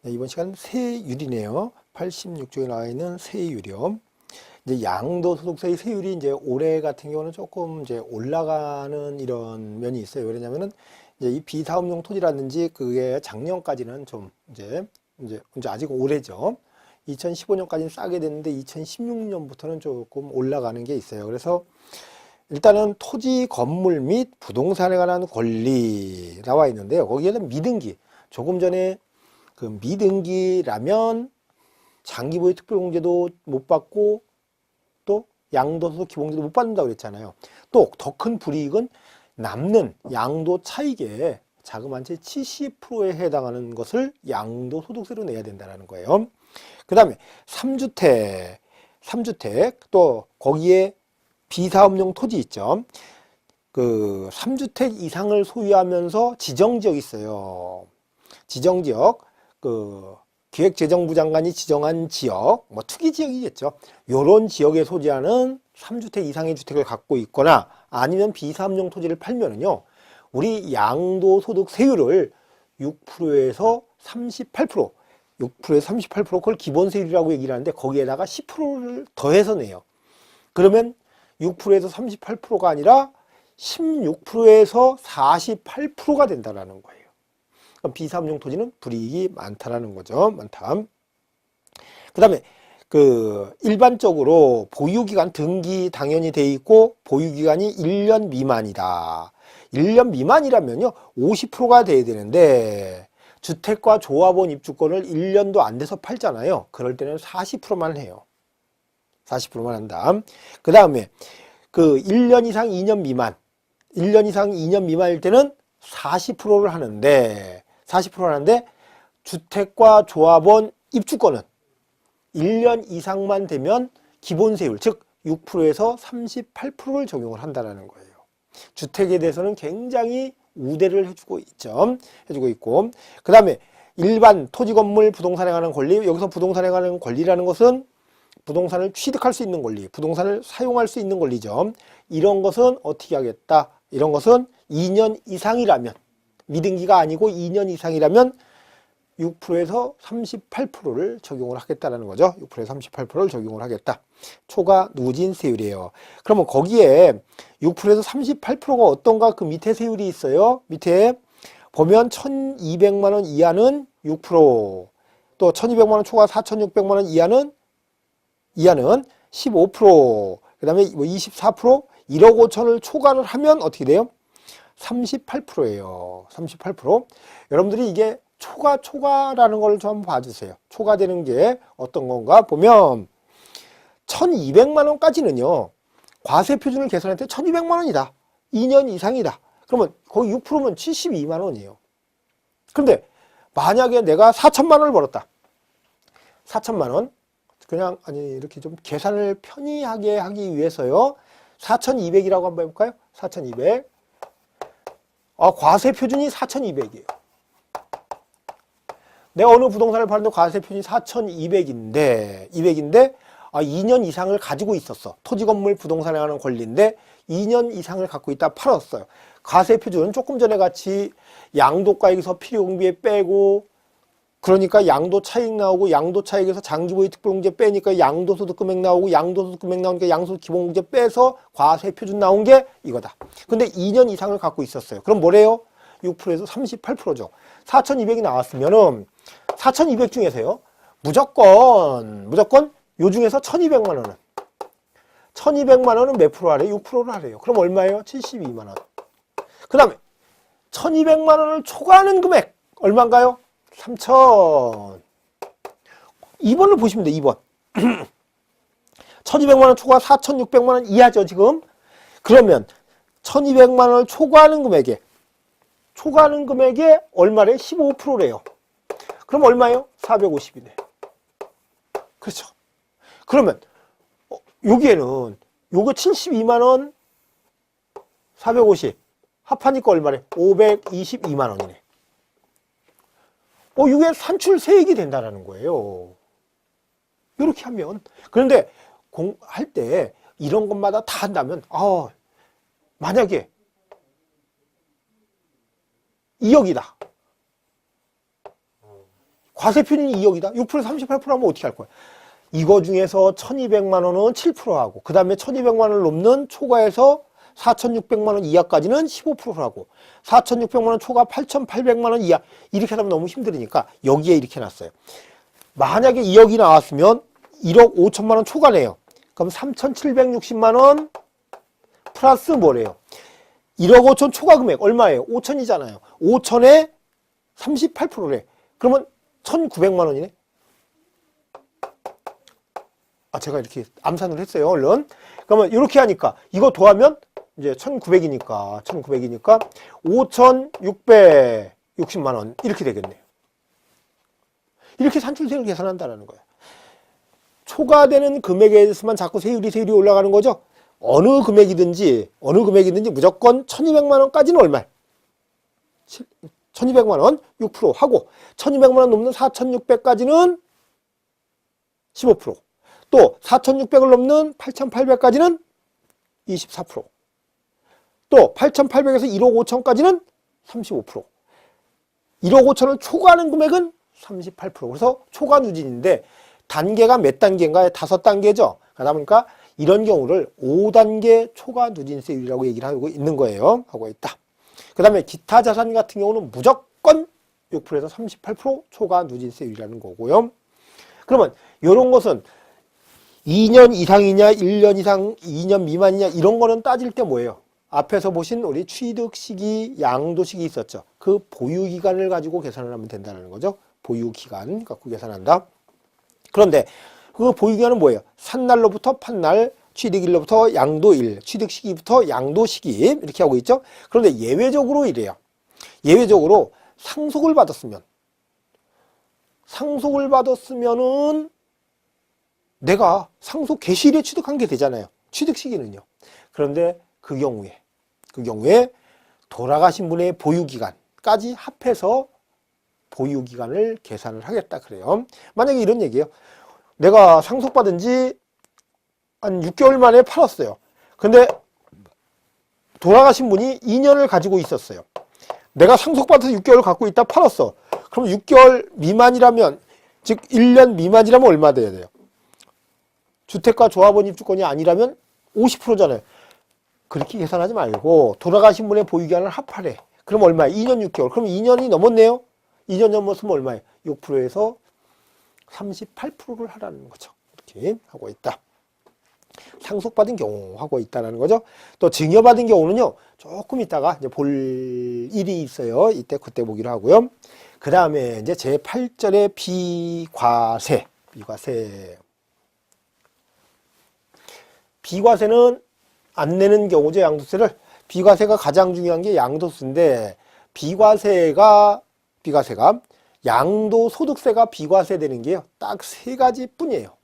네, 이번 시간 세율이네요. 86쪽에 나와 있는 세율이요. 이제 양도소득세의 세율이 이제 올해 같은 경우는 조금 이제 올라가는 이런 면이 있어요. 왜냐면은 이제 이 비사업용 토지라든지 그게 작년까지는 좀 이제 아직 오래죠. 2015년까지는 싸게 됐는데 2016년부터는 조금 올라가는 게 있어요. 그래서 일단은 토지, 건물 및 부동산에 관한 권리 나와 있는데요. 거기에는 미등기, 조금 전에 그 미등기라면 장기보유 특별공제도 못 받고 또 양도소득 기본공제도 못 받는다고 그랬잖아요. 또 더 큰 불이익은 남는 양도 차익의 자금 한 채 70%에 해당하는 것을 양도소득세로 내야 된다는 거예요. 그 다음에 3주택 또 거기에 비사업용 토지 있죠. 그 3주택 이상을 소유하면서 지정지역이 있어요. 지정지역, 그 기획재정부 장관이 지정한 지역, 뭐 투기지역이겠죠. 요런 지역에 소재하는 3주택 이상의 주택을 갖고 있거나 아니면 비사업용 토지를 팔면은요, 우리 양도소득 세율을 6%에서 38%, 6%에서 38% 그걸 기본세율이라고 얘기를 하는데 거기에다가 10%를 더해서 내요. 그러면 6%에서 38%가 아니라 16%에서 48%가 된다라는 거예요. 비사업용 토지는 불이익이 많다라는 거죠. 많다. 그 다음에 그 일반적으로 보유기간 등기 당연히 돼 있고 보유기간이 1년 미만이다. 1년 미만이라면요 50%가 돼야 되는데 주택과 조합원 입주권을 1년도 안 돼서 팔잖아요. 그럴 때는 40%만 해요. 40%만 한다. 그 다음에 그 1년 이상 2년 미만, 1년 이상 2년 미만일 때는 40%를 하는데, 주택과 조합원 입주권은 1년 이상만 되면 기본세율, 즉 6%에서 38%를 적용을 한다는 거예요. 주택에 대해서는 굉장히 우대를 해주고 있죠. 해주고 있고. 그 다음에 일반 토지, 건물, 부동산에 관한 권리, 여기서 부동산에 관한 권리라는 것은 부동산을 취득할 수 있는 권리, 부동산을 사용할 수 있는 권리죠. 이런 것은 어떻게 하겠다? 이런 것은 2년 이상이라면, 미등기가 아니고 2년 이상이라면 6%에서 38%를 적용을 하겠다는 거죠. 6%에서 38%를 적용을 하겠다. 초과 누진 세율이에요. 그러면 거기에 6%에서 38%가 어떤가? 그 밑에 세율이 있어요. 밑에 보면 1200만 원 이하는 6%, 또 1200만 원 초과 4600만 원 이하는 15%, 그 다음에 뭐 24%, 1억 5천을 초과를 하면 어떻게 돼요? 38%예요. 38%. 여러분들이 이게 초과라는 걸 좀 봐주세요. 초과되는 게 어떤 건가 보면 1200만 원까지는요. 과세 표준을 계산할 때 1200만 원이다. 2년 이상이다. 그러면 거기 6%면 72만 원이에요. 그런데 만약에 내가 4천만 원을 벌었다. 4천만 원. 그냥 아니 이렇게 좀 계산을 편리하게 하기 위해서요. 4200이라고 한번 해볼까요? 4200. 과세 표준이 4200이에요. 내가 어느 부동산을 파는데 과세 표준이 4200인데 2년 이상을 가지고 있었어. 토지, 건물, 부동산에 관한 권리인데 2년 이상을 갖고 있다 팔았어요. 과세 표준은 조금 전에 같이 양도가액에서 필요공비에 빼고 그러니까 양도 차익 나오고 양도 차익에서 장기보유 특별공제 빼니까 양도소득 금액 나오고 양도소득 금액 나오니까 양도소득 기본공제 빼서 과세 표준 나온 게 이거다. 근데 2년 이상을 갖고 있었어요. 그럼 뭐래요? 6%에서 38%죠. 4200이 나왔으면은 4200 중에서요. 무조건 요 중에서 1200만 원은 1200만 원은 몇 프로 하래요? 6%를 하래요. 그럼 얼마예요? 72만 원. 그 다음에 1200만 원을 초과하는 금액 얼마인가요? 3000. 2번을 보시면 돼. 2번. 1200만 원 초과 4600만 원 이하죠, 지금. 그러면 1200만 원을 초과하는 금액에 얼마래? 15%래요. 그럼 얼마예요? 450이네. 그렇죠. 그러면 여기에는 요거 72만 원 450 합하니까 얼마래? 522만 원이네. 이게 산출세액이 된다는 거예요. 이렇게 하면. 그런데 할 때 이런 것마다 다 한다면, 만약에 2억이다. 과세 표준이 2억이다. 6%에서 38% 하면 어떻게 할 거야? 이거 중에서 1200만 원은 7%하고 그 다음에 1200만 원을 넘는 초과해서 4600만 원 이하까지는 15%하고 4600만 원 초과 8800만 원 이하 이렇게 하면 너무 힘들으니까 여기에 이렇게 놨어요. 만약에 2억이 나왔으면 1억 5천만 원 초과네요. 그럼 3760만 원 플러스 뭐래요? 1억 5천 초과 금액 얼마예요? 5천이잖아요. 5천에 38%래. 그러면 1900만 원이네. 제가 이렇게 암산을 했어요. 얼른. 그러면 이렇게 하니까 이거 더하면 이제 1900이니까 5660만 원 이렇게 되겠네요. 이렇게 산출세를 계산한다는 거예요. 초과되는 금액에 대해서만 자꾸 세율이 올라가는 거죠. 어느 금액이든지 무조건 1200만 원까지는 얼마? 1200만 원 6% 하고 1200만 원 넘는 4600까지는 15%. 또 4600을 넘는 8800까지는 24%. 또 8800에서 1억 5천까지는 35%. 1억 5천을 초과하는 금액은 38%. 그래서 초과 누진인데 단계가 몇 단계인가요? 5단계죠. 그러다 보니까 이런 경우를 5단계 초과 누진세율이라고 얘기를 하고 있는 거예요. 하고 있다. 그 다음에 기타 자산 같은 경우는 무조건 6%에서 38% 초과 누진세율이라는 거고요. 그러면 이런 것은 2년 이상이냐, 1년 이상, 2년 미만이냐 이런 거는 따질 때 뭐예요? 앞에서 보신 우리 취득 시기, 양도 시기 있었죠. 그 보유 기간을 가지고 계산을 하면 된다는 거죠. 보유 기간 갖고 계산한다. 그런데 그 보유 기간은 뭐예요? 산날로부터 판날, 취득일로부터 양도일, 취득 시기부터 양도 시기 이렇게 하고 있죠. 그런데 예외적으로 이래요. 예외적으로 상속을 받았으면은 내가 상속 개시일에 취득한 게 되잖아요. 취득 시기는요. 그런데 그 경우에 돌아가신 분의 보유기간까지 합해서 보유기간을 계산을 하겠다 그래요. 만약에 이런 얘기예요. 내가 상속받은 지 한 6개월 만에 팔았어요. 근데 돌아가신 분이 2년을 가지고 있었어요. 내가 상속받아서 6개월 갖고 있다 팔았어. 그럼 6개월 미만이라면, 즉 1년 미만이라면 얼마 돼야 돼요? 주택가 조합원 입주권이 아니라면 50%잖아요. 그렇게 계산하지 말고 돌아가신 분의 보유기간을 합하래. 그럼 얼마예요? 2년 6개월. 그럼 2년이 넘었네요. 2년 넘었으면 얼마예요? 6%에서 38%를 하라는 거죠. 이렇게 하고 있다. 상속받은 경우 하고 있다는 거죠. 또 증여받은 경우는요. 조금 있다가 이제 볼 일이 있어요. 그때 보기로 하고요. 그 다음에 이제 제8절의 비과세. 비과세는 안 내는 경우죠. 양도세를. 비과세가 가장 중요한 게 양도세인데 비과세가 양도소득세가 비과세되는 게요. 딱 3가지 뿐이에요.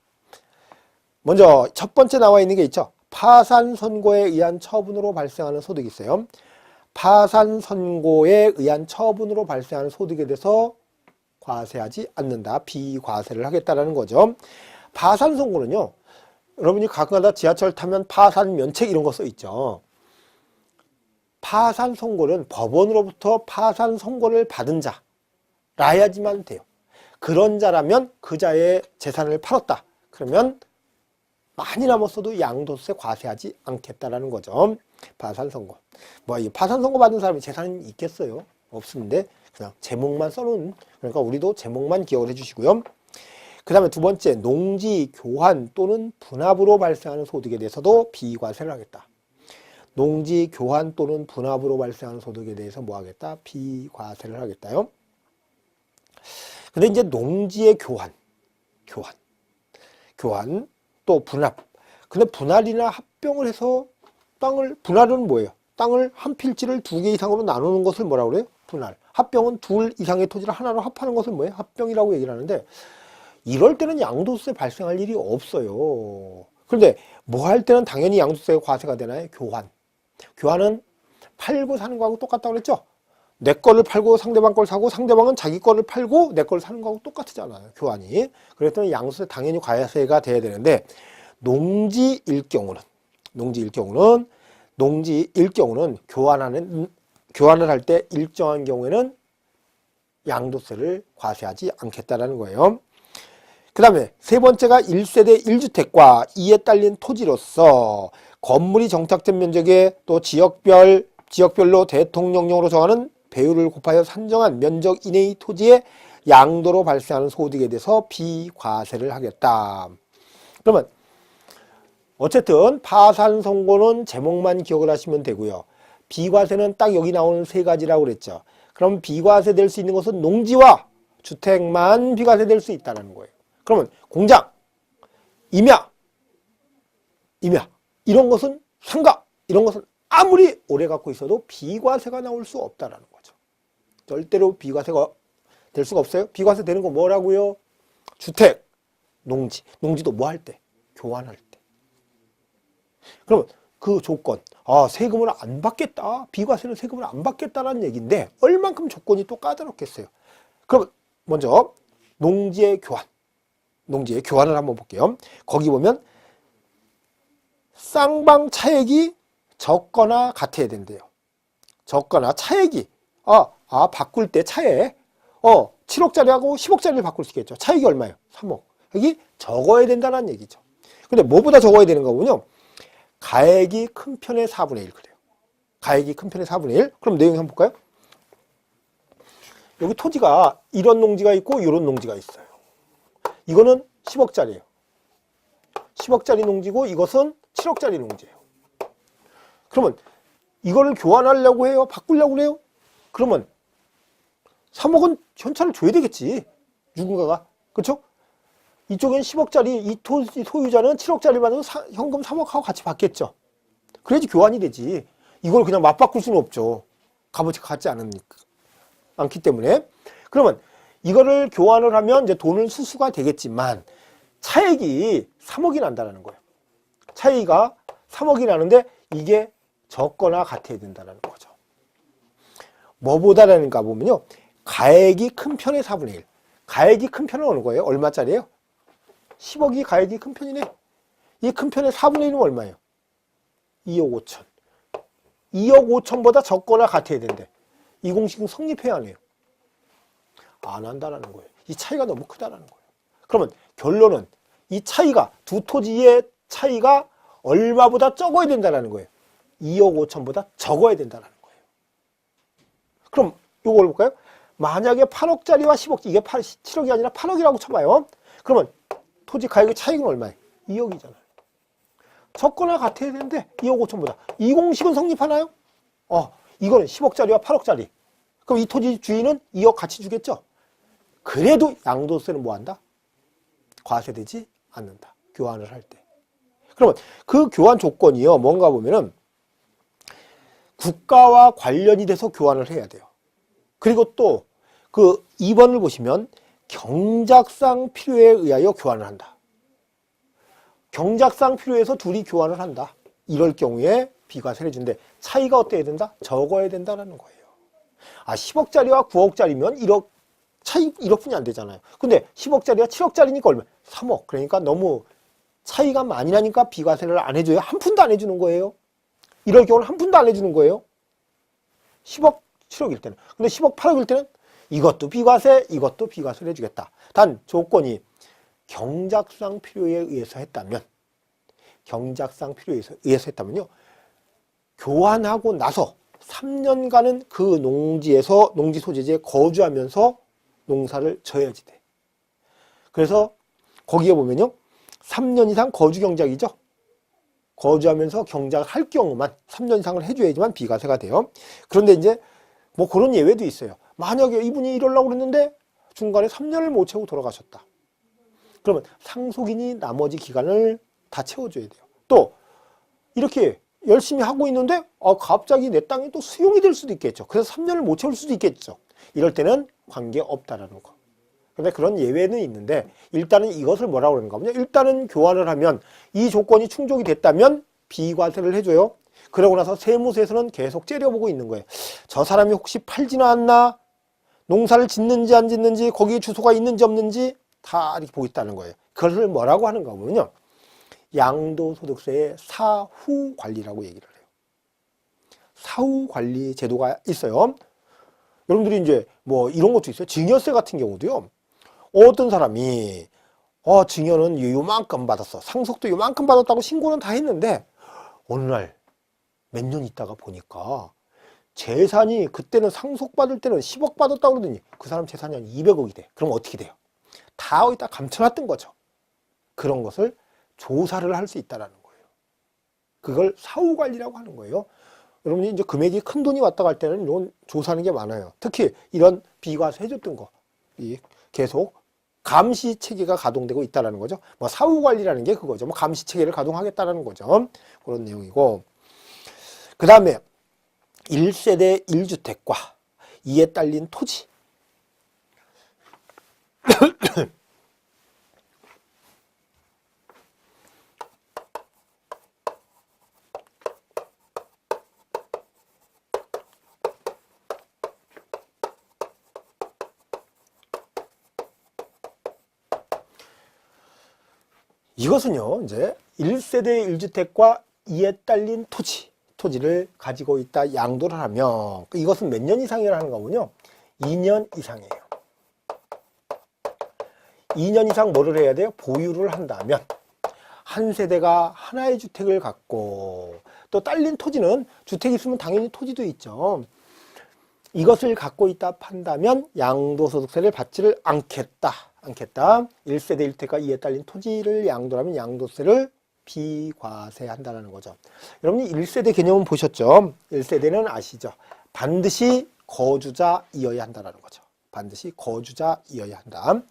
먼저 첫 번째 나와 있는 게 있죠. 파산선고에 의한 처분으로 발생하는 소득이 있어요. 파산선고에 의한 처분으로 발생하는 소득에 대해서 과세하지 않는다. 비과세를 하겠다라는 거죠. 파산선고는요. 여러분이 가끔가다 지하철 타면 파산면책 이런 거 써 있죠. 파산선고는 법원으로부터 파산선고를 받은 자라야지만 돼요. 그런 자라면 그 자의 재산을 팔았다. 그러면 많이 남았어도 양도세 과세하지 않겠다라는 거죠. 파산선고. 이 파산선고 받은 사람이 재산이 있겠어요? 없는데 그냥 제목만 써놓은. 그러니까 우리도 제목만 기억을 해주시고요. 그 다음에 두 번째, 농지, 교환 또는 분합으로 발생하는 소득에 대해서도 비과세를 하겠다. 농지, 교환 또는 분합으로 발생하는 소득에 대해서 뭐 하겠다? 비과세를 하겠다요. 근데 이제 농지의 교환 또 분합. 근데 분할이나 합병을 해서 분할은 뭐예요? 땅을 한 필지를 2개 이상으로 나누는 것을 뭐라고 그래요? 분할. 합병은 2 이상의 토지를 하나로 합하는 것을 뭐예요? 합병이라고 얘기를 하는데 이럴 때는 양도세 발생할 일이 없어요. 그런데 뭐 할 때는 당연히 양도세가 과세가 되나요? 교환은 팔고 사는 거하고 똑같다고 그랬죠? 내 거를 팔고 상대방 걸 사고 상대방은 자기 거를 팔고 내 거를 사는 거하고 똑같잖아요. 교환이. 그랬더니 양도세 당연히 과세가 돼야 되는데 농지일 경우는 교환을 할 때 일정한 경우에는 양도세를 과세하지 않겠다라는 거예요. 그 다음에 세 번째가 1세대 1주택과 이에 딸린 토지로서 건물이 정착된 면적에 또 지역별로 대통령령으로 정하는 배율을 곱하여 산정한 면적 이내의 토지의 양도로 발생하는 소득에 대해서 비과세를 하겠다. 그러면 어쨌든 파산 선고는 제목만 기억을 하시면 되고요. 비과세는 딱 여기 나오는 세 가지라고 그랬죠. 그럼 비과세 될 수 있는 것은 농지와 주택만 비과세 될 수 있다는 거예요. 그러면 공장, 임야 이런 것은 상가 이런 것은 아무리 오래 갖고 있어도 비과세가 나올 수 없다라는 거죠. 절대로 비과세가 될 수가 없어요. 비과세 되는 거 뭐라고요? 주택, 농지도 뭐 할 때? 교환할 때. 그러면 그 조건, 세금을 안 받겠다. 비과세는 세금을 안 받겠다라는 얘기인데 얼만큼 조건이 또 까다롭겠어요. 그럼 먼저 농지의 교환을 한번 볼게요. 거기 보면 쌍방 차액이 적거나 같아야 된대요. 적거나 차액이 바꿀 때 차액 7억짜리하고 10억짜리를 바꿀 수 있겠죠. 차액이 얼마예요? 3억. 여기 적어야 된다는 얘기죠. 근데 뭐보다 적어야 되는가 보면요. 가액이 큰 편의 4분의 1 그래요. 가액이 큰 편의 4분의 1. 그럼 내용 한번 볼까요? 여기 토지가 이런 농지가 있고 이런 농지가 있어요. 이거는 10억짜리예요. 10억짜리 농지고 이것은 7억짜리 농지예요. 그러면 이거를 교환하려고 해요? 바꾸려고 해요? 그러면 3억은 현찰을 줘야 되겠지. 누군가가. 그렇죠? 이쪽엔 10억짜리 이 토지 소유자는 7억짜리 받으면 현금 3억하고 같이 받겠죠. 그래야지 교환이 되지. 이걸 그냥 맞바꿀 수는 없죠. 값어치가 같지 않기 때문에. 그러면 이거를 교환을 하면 이제 돈을 수수가 되겠지만 차액이 3억이 난다는 거예요. 차이가 3억이 나는데 이게 적거나 같아야 된다는 거죠. 뭐보다라는가 보면요. 가액이 큰 편의 4분의 1. 가액이 큰 편은 어느 거예요? 얼마짜리예요? 10억이 가액이 큰 편이네. 이 큰 편의 4분의 1은 얼마예요? 2억 5천. 2억 5천보다 적거나 같아야 된대. 이 공식은 성립해야 하네요. 안 한다라는 거예요. 이 차이가 너무 크다라는 거예요. 그러면 결론은 이 차이가 두 토지의 차이가 얼마보다 적어야 된다는 거예요. 2억 5천보다 적어야 된다는 거예요. 그럼 이걸 볼까요? 만약에 8억짜리와 10억, 이게 7억이 아니라 8억이라고 쳐봐요. 그러면 토지 가격의 차익은 얼마예요? 2억이잖아요. 적거나 같아야 되는데 2억 5천보다. 이 공식은 성립하나요? 이거는 10억짜리와 8억짜리. 그럼 이 토지 주인은 2억 같이 주겠죠? 그래도 양도세는 뭐 한다? 과세되지 않는다. 교환을 할 때. 그러면 그 교환 조건이요. 뭔가 보면은 국가와 관련이 돼서 교환을 해야 돼요. 그리고 또 그 2번을 보시면 경작상 필요에 의하여 교환을 한다. 경작상 필요해서 둘이 교환을 한다. 이럴 경우에 비과세를 해준대. 차이가 어때야 된다? 적어야 된다는 거예요. 10억짜리와 9억짜리면 1억 차이 1억뿐이 안 되잖아요. 근데 10억짜리가 7억짜리니까 얼마? 3억. 그러니까 너무 차이가 많이 나니까 비과세를 안 해줘요. 한 푼도 안 해주는 거예요. 이럴 경우는 한 푼도 안 해주는 거예요. 10억, 7억일 때는. 근데 10억, 8억일 때는 이것도 비과세, 이것도 비과세를 해주겠다. 단 조건이 경작상 필요에 의해서 했다면, 했다면요. 교환하고 나서 3년간은 그 농지에서, 농지 소재지에 거주하면서 농사를 져야지 돼. 그래서 거기에 보면요. 3년 이상 거주 경작이죠. 거주하면서 경작을 할 경우만 3년 이상을 해줘야지만 비과세가 돼요. 그런데 이제 뭐 그런 예외도 있어요. 만약에 이분이 이러려고 그랬는데 중간에 3년을 못 채우고 돌아가셨다. 그러면 상속인이 나머지 기간을 다 채워줘야 돼요. 또 이렇게 열심히 하고 있는데 갑자기 내 땅이 또 수용이 될 수도 있겠죠. 그래서 3년을 못 채울 수도 있겠죠. 이럴 때는 관계없다라는 거. 근데 그런 예외는 있는데 일단은 이것을 뭐라고 그러는가 하면 일단은 교환을 하면 이 조건이 충족이 됐다면 비과세를 해줘요. 그러고 나서 세무서에서는 계속 째려보고 있는 거예요. 저 사람이 혹시 팔지는 않나? 농사를 짓는지 안 짓는지 거기에 주소가 있는지 없는지 다 이렇게 보고 있다는 거예요. 그것을 뭐라고 하는가 하면요. 양도소득세의 사후관리라고 얘기를 해요. 사후관리 제도가 있어요. 여러분들이 이제 뭐 이런 것도 있어요. 증여세 같은 경우도요. 어떤 사람이 증여는 요만큼 받았어. 상속도 요만큼 받았다고 신고는 다 했는데 어느 날 몇 년 있다가 보니까 재산이 그때는 상속받을 때는 10억 받았다고 그러더니 그 사람 재산이 한 200억이 돼. 그럼 어떻게 돼요? 다 어디다 감춰놨던 거죠. 그런 것을 조사를 할 수 있다는 거예요. 그걸 사후관리라고 하는 거예요. 여러분이 이제 금액이 큰 돈이 왔다 갈 때는 이런 조사하는 게 많아요. 특히 이런 비과세 해줬던 거, 계속 감시 체계가 가동되고 있다는 거죠. 뭐 사후관리라는 게 그거죠. 뭐 감시 체계를 가동하겠다는 거죠. 그런 내용이고. 그 다음에 1세대 1주택과 이에 딸린 토지. 이것은요, 이제 1세대 1주택과 이에 딸린 토지를 가지고 있다 양도를 하면 이것은 몇 년 이상이라는 거군요. 2년 이상이에요. 2년 이상 뭐를 해야 돼요? 보유를 한다면 한 세대가 하나의 주택을 갖고 또 딸린 토지는 주택이 있으면 당연히 토지도 있죠. 이것을 갖고 있다 판다면 양도소득세를 받지를 않겠다. 1세대 1주택과 이에 딸린 토지를 양도하면 양도세를 비과세한다는 거죠. 여러분이 1세대 개념은 보셨죠? 1세대는 아시죠? 반드시 거주자이어야 한다는 거죠. 반드시 거주자이어야 한다.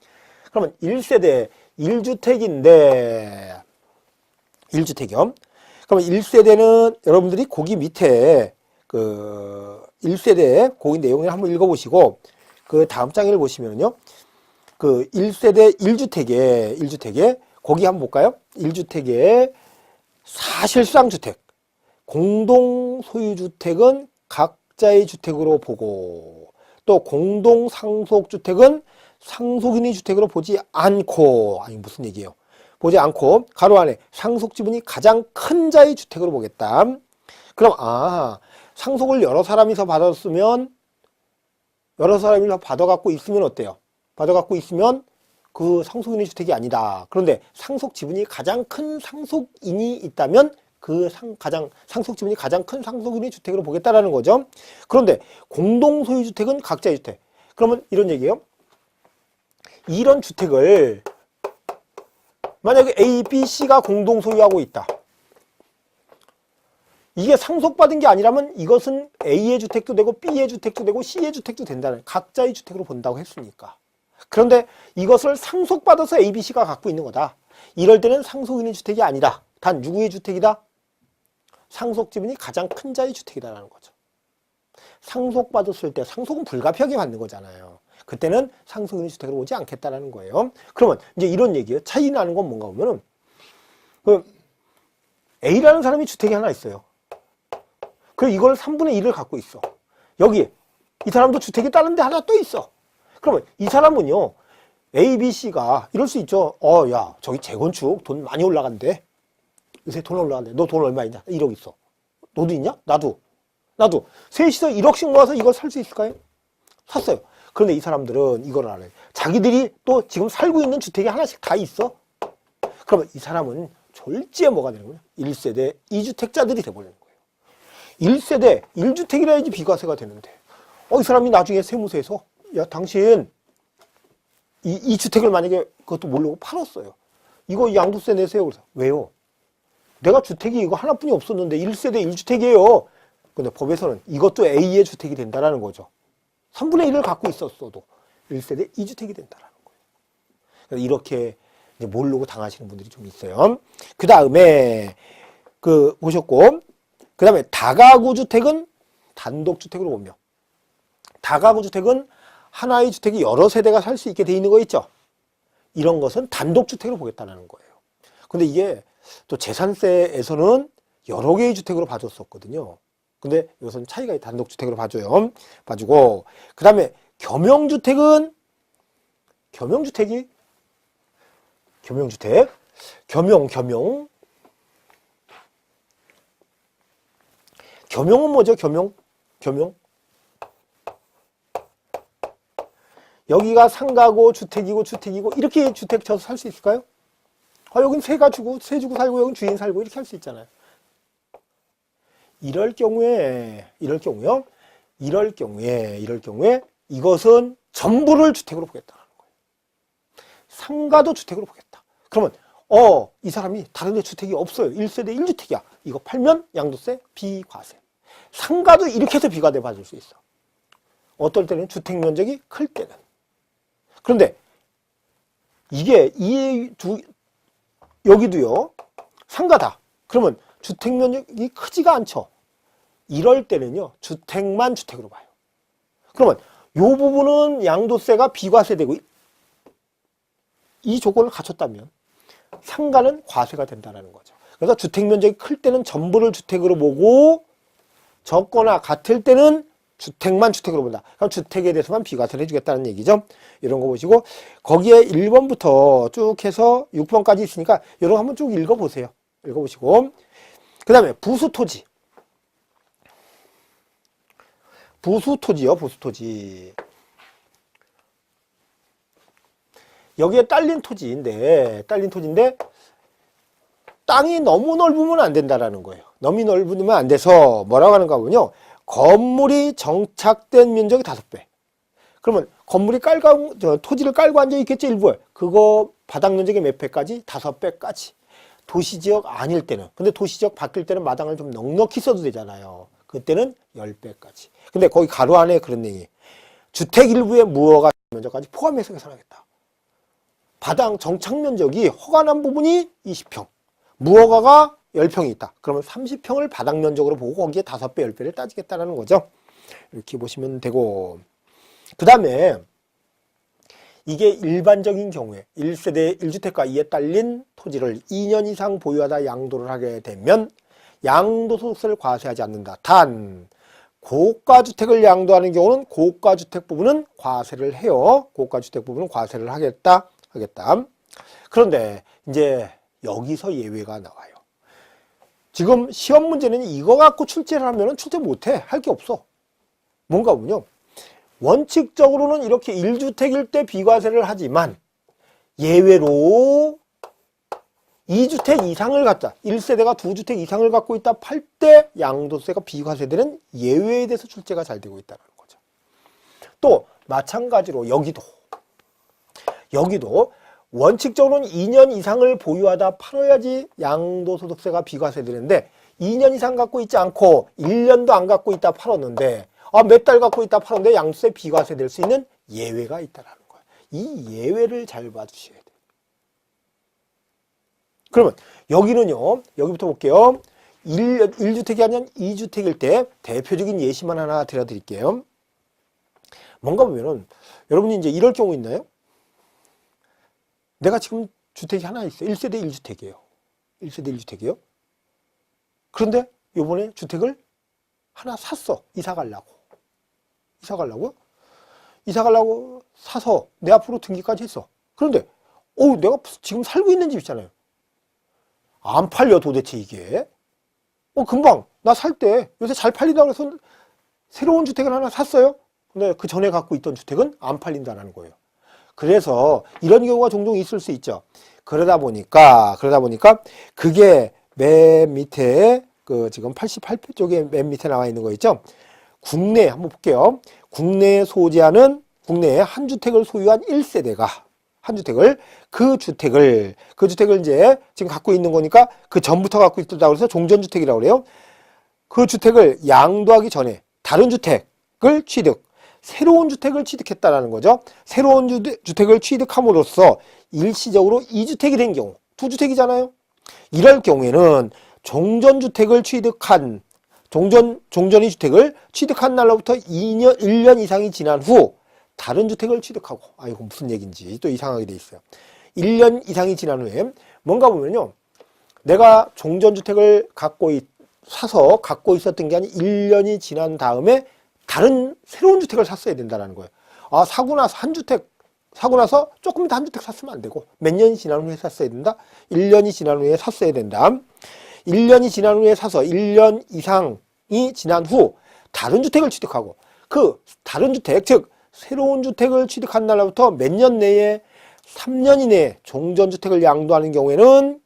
그러면 1세대 1주택인데 1주택이요. 그러면 1세대는 여러분들이 거기 밑에 그 1세대 거기 내용을 한번 읽어보시고 그 다음 장을 보시면요. 그 1세대 1주택에 거기 한번 볼까요? 1주택에 사실상 주택, 공동 소유주택은 각자의 주택으로 보고 또 공동 상속주택은 상속인의 주택으로 보지 않고, 아니 무슨 얘기예요? 보지 않고 가로 안에 상속지분이 가장 큰 자의 주택으로 보겠다. 그럼 상속을 여러 사람이서 받았으면 여러 사람이 받아갖고 있으면 어때요? 받아갖고 있으면 그 상속인의 주택이 아니다. 그런데 상속 지분이 가장 큰 상속인이 있다면 그 상속 지분이 가장 큰 상속인의 주택으로 보겠다라는 거죠. 그런데 공동 소유 주택은 각자의 주택. 그러면 이런 얘기예요. 이런 주택을 만약에 A, B, C가 공동 소유하고 있다. 이게 상속받은 게 아니라면 이것은 A의 주택도 되고 B의 주택도 되고 C의 주택도 된다는 각자의 주택으로 본다고 했으니까. 그런데 이것을 상속받아서 A, B, C가 갖고 있는 거다. 이럴 때는 상속인의 주택이 아니다. 단 누구의 주택이다? 상속지분이 가장 큰 자의 주택이다라는 거죠. 상속받았을 때 상속은 불가피하게 받는 거잖아요. 그때는 상속인의 주택으로 오지 않겠다라는 거예요. 그러면 이제 이런 얘기예요. 차이 나는 건 뭔가 보면은 그 A라는 사람이 주택이 하나 있어요. 그리고 이걸 3분의 1을 갖고 있어. 여기 이 사람도 주택이 다른 데 하나 또 있어. 그러면 이 사람은요. A, B, C가 이럴 수 있죠. 야 저기 재건축 돈 많이 올라간대. 요새 돈 올라간대. 너 돈 얼마 있냐? 1억 있어. 너도 있냐? 나도. 셋이서 1억씩 모아서 이걸 살 수 있을까요? 샀어요. 그런데 이 사람들은 이걸 알아요. 자기들이 또 지금 살고 있는 주택이 하나씩 다 있어. 그러면 이 사람은 졸지에 뭐가 되는 거예요? 1세대 2주택자들이 돼버리는 거예요. 1세대 1주택이라 해야지 비과세가 되는데 이 사람이 나중에 세무서에서 야 당신 이 주택을 만약에 그것도 모르고 팔았어요. 이거 양도세 내세요. 그래서 왜요? 내가 주택이 이거 하나뿐이 없었는데 1세대 1주택이에요. 근데 법에서는 이것도 A의 주택이 된다라는 거죠. 3분의 1을 갖고 있었어도 1세대 2주택이 된다라는 거예요. 그래서 이렇게 이제 모르고 당하시는 분들이 좀 있어요. 그 다음에 보셨고, 그 다음에 다가구 주택은 단독주택으로 보며, 다가구 주택은 하나의 주택이 여러 세대가 살 수 있게 돼 있는 거 있죠. 이런 것은 단독주택으로 보겠다는 거예요. 근데 이게 또 재산세에서는 여러 개의 주택으로 봐줬었거든요. 근데 이것은 차이가 단독주택으로 봐줘요. 봐주고, 그 다음에 겸용주택은 겸용주택은 뭐죠? 겸용? 여기가 상가고 주택이고 이렇게 주택 져서 살 수 있을까요? 여긴 세가 주고 세 주고 살고 여긴 주인 살고 이렇게 할 수 있잖아요. 이럴 경우에 이것은 전부를 주택으로 보겠다는 거예요. 상가도 주택으로 보겠다. 그러면 이 사람이 다른 데 주택이 없어요. 1세대 1주택이야. 이거 팔면 양도세 비과세. 상가도 이렇게 해서 비과세 받을 수 있어. 어떨 때는 주택 면적이 클 때는. 그런데 이게 여기도요. 상가다. 그러면 주택 면적이 크지가 않죠. 이럴 때는요. 주택만 주택으로 봐요. 그러면 요 부분은 양도세가 비과세되고 이 조건을 갖췄다면 상가는 과세가 된다는 거죠. 그래서 주택 면적이 클 때는 전부를 주택으로 보고 적거나 같을 때는 주택만 주택으로 본다. 그럼 주택에 대해서만 비과세를 해주겠다는 얘기죠. 이런 거 보시고 거기에 1번부터 쭉 해서 6번까지 있으니까 이런 거 한번 쭉 읽어보세요. 읽어보시고 그 다음에 부수토지. 부수토지요. 여기에 딸린 토지인데 땅이 너무 넓으면 안 된다라는 거예요. 너무 넓으면 안 돼서 뭐라고 하는가 하면요. 건물이 정착된 면적이 5배. 그러면 건물이 토지를 깔고 앉아 있겠죠, 일부에. 그거 바닥 면적이 몇 배까지? 5배까지. 도시지역 아닐 때는. 근데 도시지역 바뀔 때는 마당을 좀 넉넉히 써도 되잖아요. 그때는 10배까지. 근데 거기 가로 안에 그런 내용이 주택 일부의 무허가 면적까지 포함해서 계산하겠다. 바닥 정착 면적이 허가난 부분이 20평. 무허가가 10평이 있다. 그러면 30평을 바닥 면적으로 보고 거기에 5배, 10배를 따지겠다는 거죠. 이렇게 보시면 되고 그 다음에 이게 일반적인 경우에 1세대 1주택과 이에 딸린 토지를 2년 이상 보유하다 양도를 하게 되면 양도소득세를 과세하지 않는다. 단 고가주택을 양도하는 경우는 고가주택 부분은 과세를 해요. 고가주택 부분은 과세를 하겠다. 그런데 이제 여기서 예외가 나와요. 지금 시험 문제는 이거 갖고 출제를 하면 출제 못해. 할 게 없어. 뭔가 보면요. 원칙적으로는 이렇게 1주택일 때 비과세를 하지만 예외로 2주택 이상을 갖다 1세대가 2주택 이상을 갖고 있다 팔 때 양도세가 비과세되는 예외에 대해서 출제가 잘 되고 있다는 거죠. 또 마찬가지로 여기도 원칙적으로는 2년 이상을 보유하다 팔아야지 양도소득세가 비과세되는데 2년 이상 갖고 있지 않고 1년도 안 갖고 있다 팔았는데 몇 달 갖고 있다 팔았는데 양도세 비과세될 수 있는 예외가 있다는 거예요. 이 예외를 잘 봐주셔야 돼요. 그러면 여기는요. 여기부터 볼게요. 1주택이 아니라 2주택일 때 대표적인 예시만 하나 드려드릴게요. 뭔가 보면은 여러분이 이제 이럴 경우 있나요? 내가 지금 주택이 하나 있어요. 1세대 1주택이에요. 1세대 1주택이에요. 그런데 요번에 주택을 하나 샀어. 이사 가려고 사서 내 앞으로 등기까지 했어. 그런데 내가 지금 살고 있는 집 있잖아요. 안 팔려 도대체 이게. 금방 나 살 때 요새 잘 팔린다고 해서 새로운 주택을 하나 샀어요. 근데 그 전에 갖고 있던 주택은 안 팔린다는 거예요. 그래서 이런 경우가 종종 있을 수 있죠. 그러다 보니까 그게 맨 밑에 지금 88표 쪽에 맨 밑에 나와 있는 거 있죠. 국내 한번 볼게요. 국내에 한 주택을 소유한 1세대가 그 주택을 이제 지금 갖고 있는 거니까 그 전부터 갖고 있다고 해서 종전주택이라고 그래요. 그 주택을 양도하기 전에 다른 주택을 새로운 주택을 취득했다라는 거죠. 새로운 주택을 취득함으로써 일시적으로 2주택이 된 경우, 2주택이잖아요. 이럴 경우에는 종전주택을 취득한 종전이 주택을 취득한 날로부터 1년 이상이 지난 후 다른 주택을 취득하고 이거 무슨 얘기인지 또 이상하게 돼 있어요. 1년 이상이 지난 후에 뭔가 보면요. 내가 종전주택을 사서 갖고 있었던 게 아니라 1년이 지난 다음에 다른 새로운 주택을 샀어야 된다는 거예요. 사고 나서 조금 더 한 주택 샀으면 안 되고 몇 년이 지난 후에 샀어야 된다. 1년이 지난 후에 샀어야 된다. 1년이 지난 후에 사서 1년 이상이 지난 후 다른 주택을 취득하고 그 다른 주택, 즉 새로운 주택을 취득한 날부터 몇 년 내에 3년 이내에 종전주택을 양도하는 경우에는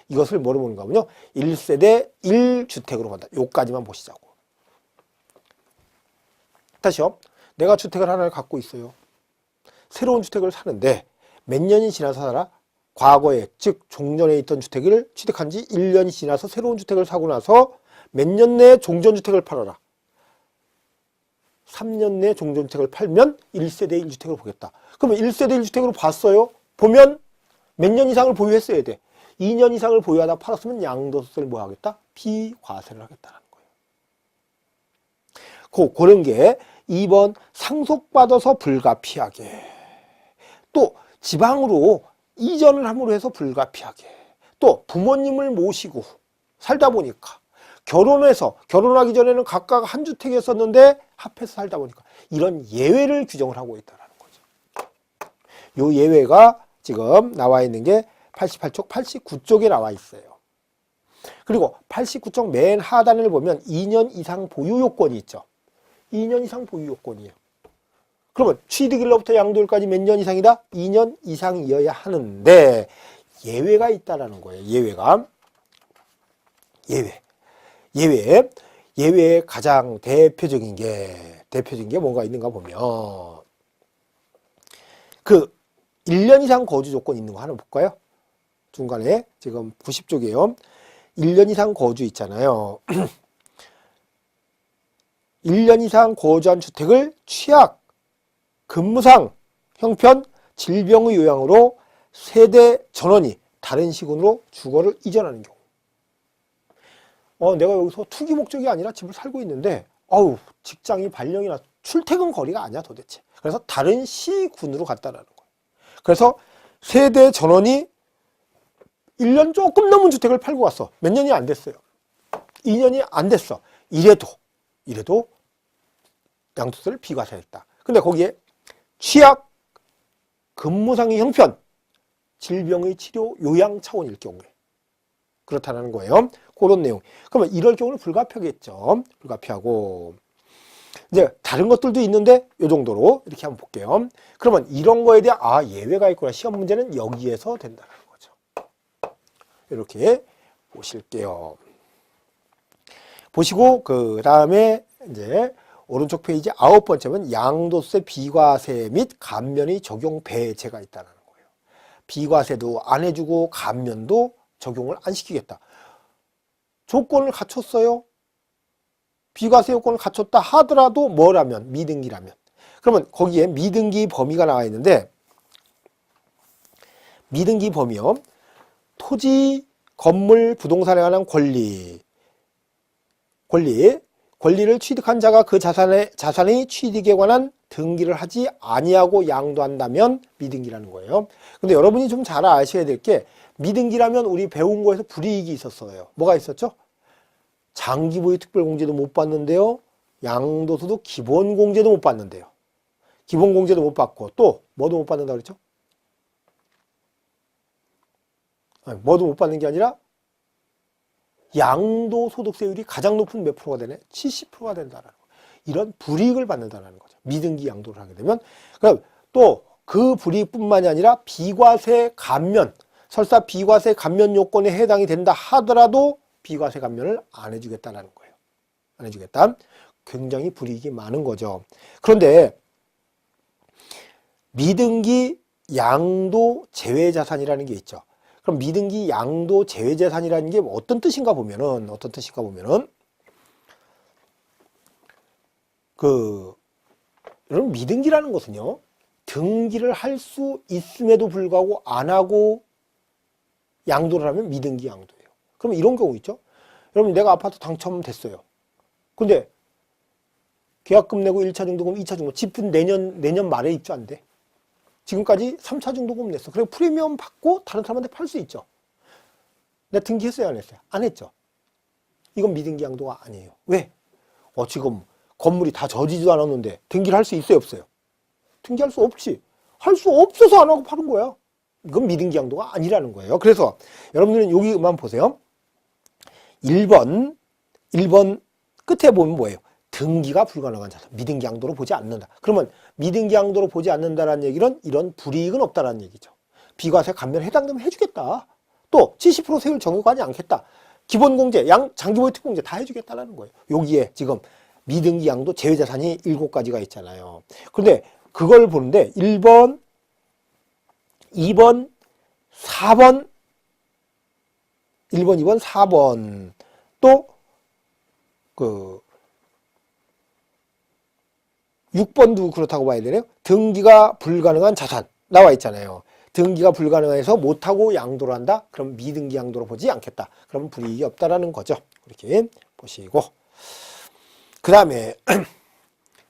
이것을 뭐로 보는가 하면요. 1세대 1주택으로 본다. 요까지만 보시자고. 다시요. 내가 주택을 하나를 갖고 있어요. 새로운 주택을 사는데 몇 년이 지나서 살아? 과거에 즉 종전에 있던 주택을 취득한 지 1년이 지나서 새로운 주택을 사고 나서 몇 년 내에 종전주택을 팔아라. 3년 내에 종전주택을 팔면 1세대 1주택을 보겠다. 그러면 1세대 1주택으로 봤어요. 보면 몇 년 이상을 보유했어야 돼. 2년 이상을 보유하다 팔았으면 양도세를 뭐 하겠다? 비과세를 하겠다는 거예요. 그런 게 2번 상속받아서 불가피하게, 또 지방으로 이전을 함으로 해서 불가피하게, 또 부모님을 모시고 살다 보니까 결혼하기 전에는 각각 한 주택이었었는데 합해서 살다 보니까 이런 예외를 규정을 하고 있다는 거죠. 요 예외가 지금 나와 있는 게 88쪽, 89쪽에 나와 있어요. 그리고 89쪽 맨 하단을 보면 2년 이상 보유 요건이 있죠. 2년 이상 보유 요건이에요. 그러면 취득일로부터 양도일까지 몇 년 이상이다? 2년 이상이어야 하는데 예외가 있다라는 거예요. 예외의 가장 대표적인 게 뭔가 있는가 보면 그 1년 이상 거주 조건 있는 거 하나 볼까요? 중간에 지금 90쪽이에요. 1년 이상 거주 있잖아요. 1년 이상 거주한 주택을 취약, 근무상, 형편, 질병의 요양으로 세대 전원이 다른 시군으로 주거를 이전하는 경우. 내가 여기서 투기 목적이 아니라 집을 살고 있는데 직장이 발령이나 출퇴근 거리가 아니야 도대체. 그래서 다른 시군으로 갔다라는 거예요. 그래서 세대 전원이 1년 조금 넘은 주택을 팔고 갔어. 몇 년이 안 됐어요. 2년이 안 됐어. 이래도 양도세를 비과세했다. 근데 거기에 취약, 근무상의 형편, 질병의 치료, 요양 차원일 경우에 그렇다는 거예요. 그런 내용. 그러면 이럴 경우는 불가피하겠죠. 불가피하고. 이제 다른 것들도 있는데 이 정도로 이렇게 한번 볼게요. 그러면 이런 거에 대한 예외가 있구나. 시험 문제는 여기에서 된다는 거죠. 이렇게 보실게요. 보시고 그 다음에 이제 오른쪽 페이지 9번째는 양도세 비과세 및 감면의 적용 배제가 있다는 거예요. 비과세도 안 해주고 감면도 적용을 안 시키겠다. 조건을 갖췄어요. 비과세 요건을 갖췄다 하더라도 뭐라면? 미등기라면. 그러면 거기에 미등기 범위가 나와 있는데 미등기 범위요. 토지, 건물, 부동산에 관한 권리를 취득한 자가 그 자산의 취득에 관한 등기를 하지 아니하고 양도한다면 미등기라는 거예요. 근데 여러분이 좀 잘 아셔야 될 게 미등기라면 우리 배운 거에서 불이익이 있었어요. 뭐가 있었죠? 장기보유 특별공제도 못 받는데요. 양도소득 기본공제도 못 받는데요. 기본공제도 못 받고 또 뭐도 못 받는다고 그랬죠? 뭐도 못 받는 게 아니라 양도소득세율이 가장 높은 몇 프로가 되네? 70%가 된다는 거. 이런 불이익을 받는다는 거죠. 미등기 양도를 하게 되면. 그럼 또 그 불이익뿐만이 아니라 비과세 감면, 설사 비과세 감면 요건에 해당이 된다 하더라도 비과세 감면을 안 해주겠다는 거예요. 안 해주겠다. 굉장히 불이익이 많은 거죠. 그런데 미등기 양도 제외자산이라는 게 있죠. 그럼 미등기 양도 제외자산이라는 게 어떤 뜻인가 보면은 이런 미등기라는 것은요, 등기를 할 수 있음에도 불구하고 안 하고 양도를 하면 미등기 양도예요. 그럼 이런 경우 있죠. 여러분 내가 아파트 당첨됐어요. 근데 계약금 내고 1차 중도금, 2차 중도금, 집은 내년 말에 입주 안 돼. 지금까지 3차 중도금 냈어. 그리고 프리미엄 받고 다른 사람한테 팔 수 있죠. 내가 등기했어요, 안 했어요? 안 했죠. 이건 미등기 양도가 아니에요. 왜? 지금 건물이 다 져지지도 않았는데 등기를 할 수 있어요, 없어요? 등기할 수 없지. 할 수 없어서 안 하고 파는 거야. 이건 미등기 양도가 아니라는 거예요. 그래서 여러분들은 여기만 보세요. 1번 끝에 보면 뭐예요? 등기가 불가능한 자산, 미등기 양도로 보지 않는다. 그러면 미등기 양도로 보지 않는다라는 얘기는 이런 불이익은 없다라는 얘기죠. 비과세 감면에 해당되면 해주겠다. 또 70% 세율 적용하지 않겠다. 기본공제, 장기보유 특공제 다 해주겠다라는 거예요. 여기에 지금 미등기 양도 제외자산이 7가지가 있잖아요. 그런데 그걸 보는데 1번, 2번, 4번, 1번, 2번, 4번 또 6번도 그렇다고 봐야 되네요. 등기가 불가능한 자산 나와 있잖아요. 등기가 불가능해서 못하고 양도를 한다? 그럼 미등기 양도로 보지 않겠다. 그럼 불이익이 없다라는 거죠. 이렇게 보시고. 그 다음에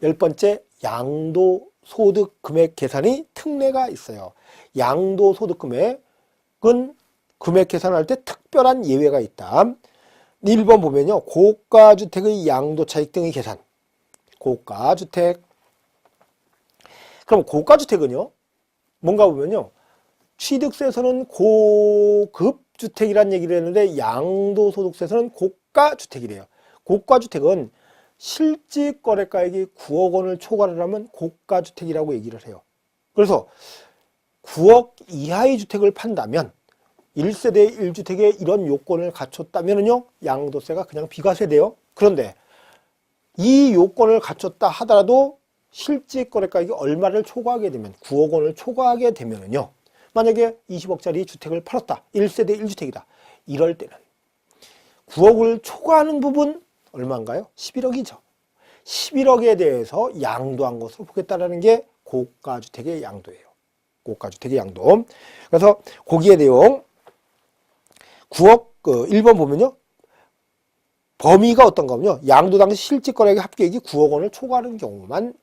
10번째 양도소득 금액 계산이 특례가 있어요. 양도소득 금액은 금액 계산할 때 특별한 예외가 있다. 1번 보면요. 고가주택의 양도차익 등의 계산. 고가주택. 그럼 고가주택은요. 뭔가 보면요. 취득세에서는 고급주택이라는 얘기를 했는데 양도소득세에서는 고가주택이래요. 고가주택은 실질거래가액이 9억 원을 초과를 하면 고가주택이라고 얘기를 해요. 그래서 9억 이하의 주택을 판다면 1세대 1주택에 이런 요건을 갖췄다면요 양도세가 그냥 비과세돼요. 그런데 이 요건을 갖췄다 하더라도 실질거래가액이 얼마를 초과하게 되면 9억 원을 초과하게 되면요 만약에 20억짜리 주택을 팔았다. 1세대 1주택이다. 이럴 때는 9억을 초과하는 부분 얼마인가요? 11억이죠. 11억에 대해서 양도한 것으로 보겠다라는 게 고가주택의 양도예요. 고가주택의 양도. 그래서 거기에 내용 9억 1번 보면요. 범위가 어떤가 하면요. 양도 당시 실질거래액의 합계액이 9억 원을 초과하는 경우만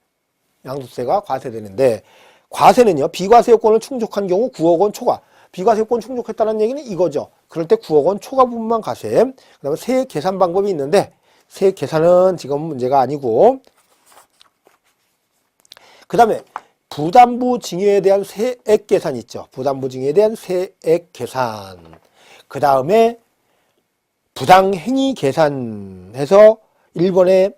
양도세가 과세되는데 과세는요. 비과세 요건을 충족한 경우 9억 원 초과. 비과세 요건 충족했다는 얘기는 이거죠. 그럴 때 9억 원 초과 부분만 과세. 그 다음에 세액 계산 방법이 있는데 세액 계산은 지금 문제가 아니고 그 다음에 부담부 증여에 대한 세액 계산 있죠. 부담부 증여에 대한 세액 계산. 그 다음에 부당행위 계산해서 1번에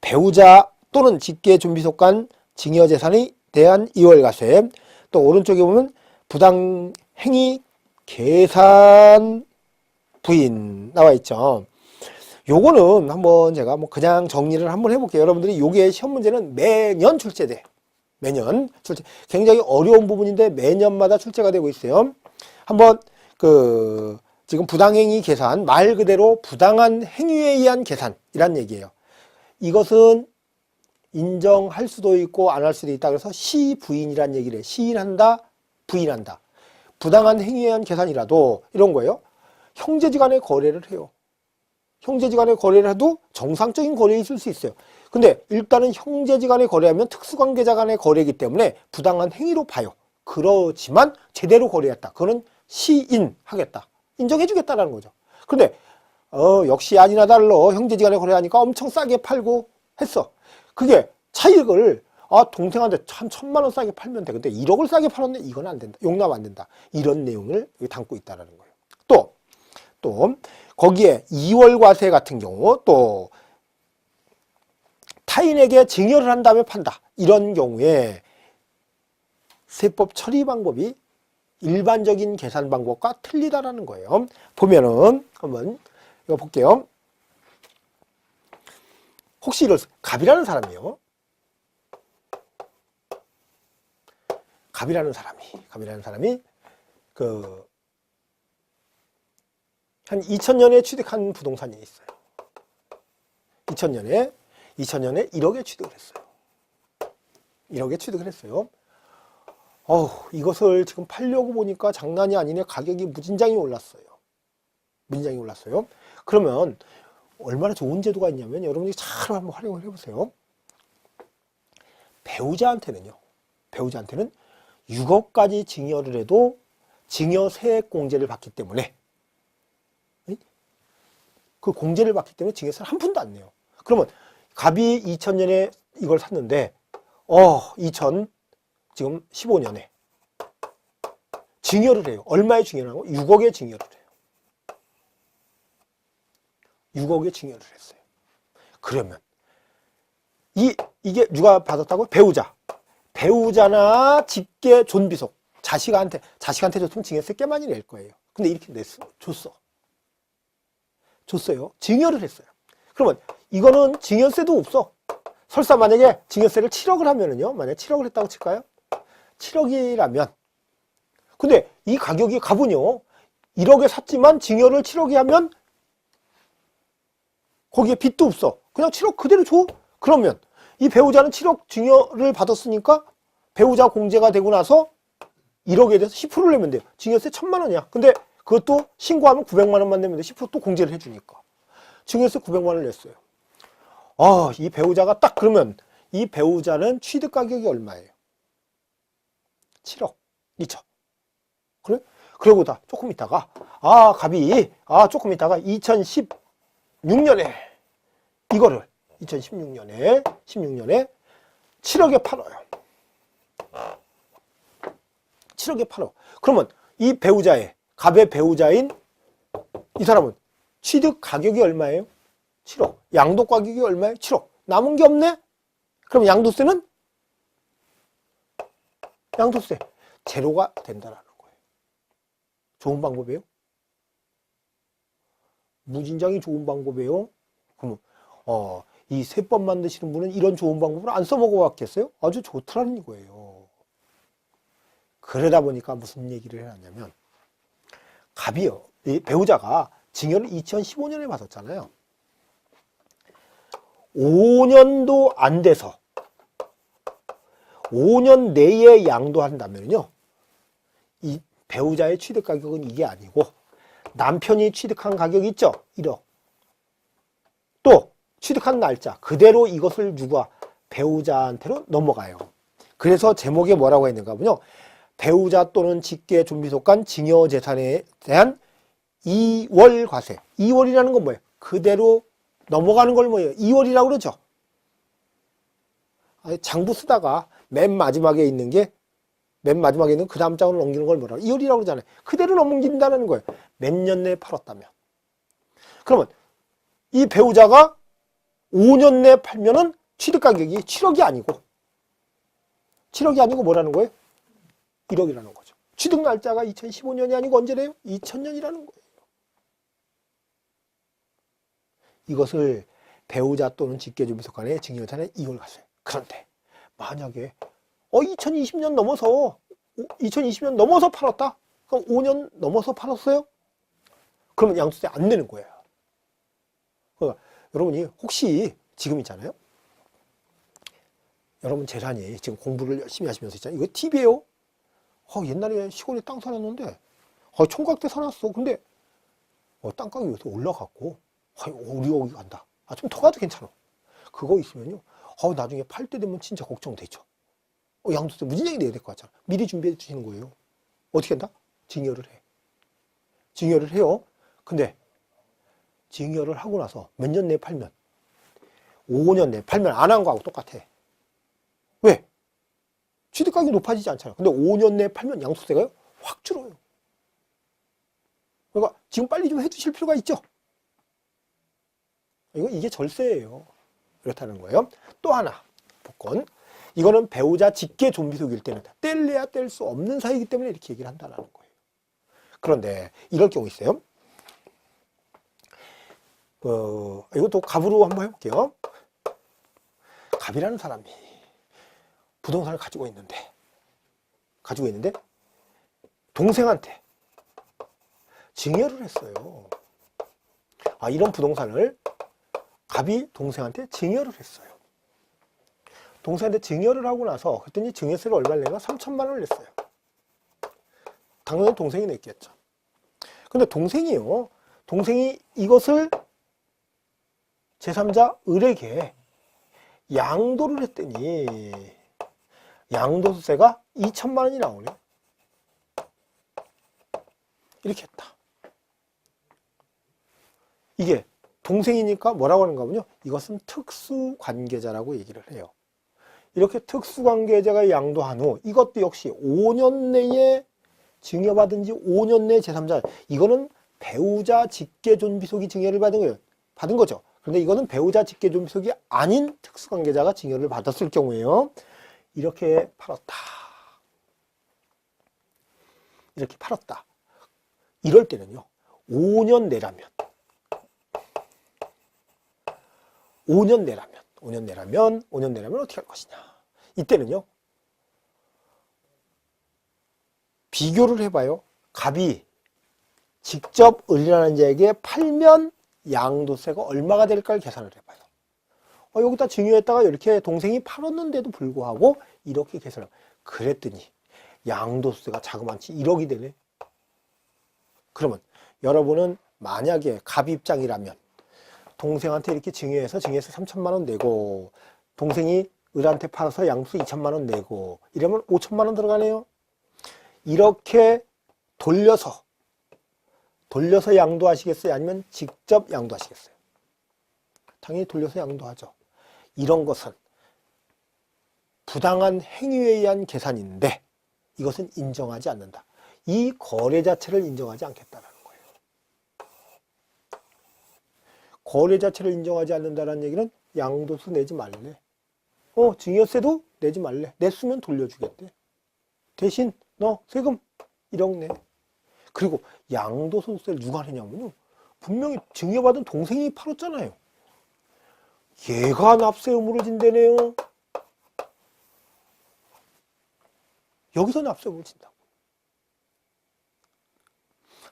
배우자 또는 직계준비속간 증여재산에 대한 이월과세. 또 오른쪽에 보면 부당행위 계산 부인 나와 있죠. 요거는 한번 제가 그냥 정리를 한번 해볼게요. 여러분들이 요게 시험 문제는 매년 출제돼. 매년 출제. 굉장히 어려운 부분인데 매년마다 출제가 되고 있어요. 한번 지금 부당행위 계산, 말 그대로 부당한 행위에 의한 계산이란 얘기예요. 이것은 인정할 수도 있고 안 할 수도 있다. 그래서 시부인이란 얘기를 해요. 시인한다, 부인한다. 부당한 행위에 의한 계산이라도 이런 거예요. 형제지간의 거래를 해요. 형제지간의 거래를 해도 정상적인 거래에 있을 수 있어요. 근데 일단은 형제지간의 거래하면 특수관계자 간의 거래이기 때문에 부당한 행위로 봐요. 그렇지만 제대로 거래했다. 그거는 시인하겠다. 인정해주겠다라는 거죠. 근데 역시 아니나 달러 형제지간에 거래하니까 엄청 싸게 팔고 했어. 그게 차익을 동생한테 참 1,000만 원 싸게 팔면 돼. 근데 1억을 싸게 팔았네. 이건 안 된다. 용납 안 된다. 이런 내용을 담고 있다라는 거예요. 또 거기에 이월과세 같은 경우 또 타인에게 증여를 한 다음에 판다. 이런 경우에 세법 처리 방법이 일반적인 계산 방법과 틀리다라는 거예요. 보면은 한번 이거 볼게요. 혹시 갑이라는 사람이요. 갑이라는 사람이 한 2000년에 취득한 부동산이 있어요. 2000년에 1억에 취득을 했어요. 1억에 취득을 했어요. 이것을 지금 팔려고 보니까 장난이 아니네. 가격이 무진장이 올랐어요. 그러면 얼마나 좋은 제도가 있냐면 여러분들이 잘 한번 활용을 해보세요. 배우자한테는 6억까지 증여를 해도 증여세액 공제를 받기 때문에 그 공제를 받기 때문에 증여세를 한 푼도 안 내요. 그러면 갑이 2000년에 이걸 샀는데 지금 15년에 증여를 해요. 얼마에 증여를 하고? 6억에 증여를 해요. 6억에 증여를 했어요. 그러면 이게 누가 받았다고? 배우자. 배우자나 직계 존비속. 자식한테 줬으면 증여세 꽤 많이 낼 거예요. 근데 이렇게 줬어요. 증여를 했어요. 그러면 이거는 증여세도 없어. 설사 만약에 증여세를 7억을 하면은요. 만약에 7억을 했다고 칠까요? 7억이라면. 근데 이 가격이 값은요. 1억에 샀지만 증여를 7억에 하면 거기에 빚도 없어. 그냥 7억 그대로 줘. 그러면 이 배우자는 7억 증여를 받았으니까 배우자 공제가 되고 나서 1억에 대해서 10%를 내면 돼요. 증여세 1,000만 원이야. 근데 그것도 신고하면 900만 원만 내면 돼. 10%또 공제를 해주니까. 증여세 900만 원을 냈어요. 이 배우자가 딱 그러면 이 배우자는 취득 가격이 얼마예요? 7억. 2천. 그래? 그러고 조금 있다가 갑이 조금 있다가 2016년에 이거를 16년에 7억에 팔아요. 7억에 팔어. 그러면 이 배우자의 갑의 배우자인 이 사람은 취득 가격이 얼마예요? 7억. 양도 가격이 얼마예요? 7억. 남은 게 없네? 그럼 양도세는? 양도세 제로가 된다라는 거예요. 좋은 방법이에요? 무진장이 좋은 방법이에요. 그럼 이 세법 만드시는 분은 이런 좋은 방법을 안 써먹어 봤겠어요? 아주 좋더라는 이거예요. 그러다 보니까 무슨 얘기를 해놨냐면 갑이요. 이 배우자가 증여를 2015년에 받았잖아요. 5년도 안 돼서 5년 내에 양도한다면요. 이 배우자의 취득 가격은 이게 아니고 남편이 취득한 가격이 있죠. 1억. 또 취득한 날짜 그대로 이것을 누가 배우자한테로 넘어가요. 그래서 제목에 뭐라고 했는가 보면요. 배우자 또는 직계 존비속 간 증여 재산에 대한 2월 과세. 2월이라는 건 뭐예요? 그대로 넘어가는 걸 뭐예요? 2월이라고 그러죠. 장부 쓰다가 맨 마지막에 있는 그 다음 장으로 넘기는 걸 뭐라고? 2월이라고 그러잖아요. 그대로 넘긴다는 거예요. 몇 년 내에 팔았다면. 그러면 이 배우자가 5년 내에 팔면은 취득 가격이 7억이 아니고 뭐라는 거예요? 1억이라는 거죠. 취득 날짜가 2015년이 아니고 언제래요? 2000년이라는 거예요. 이것을 배우자 또는 직계존비속 간의 증여재산의 2월 과세. 그런데 만약에 2020년 넘어서 팔았다? 그럼 5년 넘어서 팔았어요? 그러면 양도세 안 내는 거예요. 그러니까 여러분이 혹시 지금 있잖아요. 여러분 재산이 지금 공부를 열심히 하시면서 있잖아요. 이거 팁이에요. 옛날에 시골에 땅 사놨는데 총각 때 사놨어. 근데 땅값이 요새 올라갔고 우리 여기 간다. 좀 더 가도 괜찮아. 그거 있으면요. 나중에 팔 때 되면 진짜 걱정되죠. 양도세 무진장이 내야 될 것 같잖아. 미리 준비해 주시는 거예요. 어떻게 한다? 증여를 해요. 근데 증여를 하고 나서 몇 년 내에 팔면 5년 내에 팔면 안 한 거하고 똑같아. 왜? 취득가격이 높아지지 않잖아요. 근데 5년 내에 팔면 양도세가요? 확 줄어요. 그러니까 지금 빨리 좀 해주실 필요가 있죠. 이게 절세예요. 그렇다는 거예요. 또 하나 복권. 이거는 배우자 직계 존비속일 때는 뗄래야 뗄 수 없는 사이이기 때문에 이렇게 얘기를 한다는 거예요. 그런데 이럴 경우 있어요. 이것도 갑으로 한번 해볼게요. 갑이라는 사람이 부동산을 가지고 있는데 동생한테 증여를 했어요. 이런 부동산을 갑이 동생한테 증여를 했어요. 동생한테 증여를 하고 나서 그랬더니 증여세를 얼마를 내가 3천만 원을 냈어요. 당연히 동생이 냈겠죠. 근데 동생이 이것을 제3자 을에게 양도를 했더니 양도세가 2천만 원이 나오네. 이렇게 했다. 이게 동생이니까 뭐라고 하는가 보면요. 이것은 특수관계자라고 얘기를 해요. 이렇게 특수관계자가 양도한 후 이것도 역시 5년 내에 증여받은 지 5년 내에 제3자 이거는 배우자 직계존비속이 증여를 받은 거죠. 그런데 이거는 배우자 직계존비속이 아닌 특수관계자가 증여를 받았을 경우에요. 이렇게 팔았다. 이렇게 팔았다. 이럴 때는요. 5년 내라면 5년 내라면 어떻게 할 것이냐. 이때는요. 비교를 해봐요. 갑이 직접 을이라는 자에게 팔면 양도세가 얼마가 될까를 계산을 해봐요. 여기다 증여했다가 이렇게 동생이 팔았는데도 불구하고 이렇게 계산을 그랬더니 양도세가 자그마치 1억이 되네. 그러면 여러분은 만약에 갑 입장이라면 동생한테 이렇게 증여해서 3천만 원 내고 동생이 을한테 팔아서 양도세 2천만 원 내고 이러면 5천만 원 들어가네요. 이렇게 돌려서 양도하시겠어요? 아니면 직접 양도하시겠어요? 당연히 돌려서 양도하죠. 이런 것은 부당한 행위에 의한 계산인데 이것은 인정하지 않는다. 이 거래 자체를 인정하지 않겠다는 거예요. 거래 자체를 인정하지 않는다는 얘기는 양도세 내지 말래. 증여세도 내지 말래. 냈으면 돌려주겠대. 대신 너 세금 1억 내. 그리고 양도소득세를 누가 내냐면요. 분명히 증여받은 동생이 팔았잖아요. 얘가 납세 의무를 진다네요. 여기서 납세 의무를 진다고.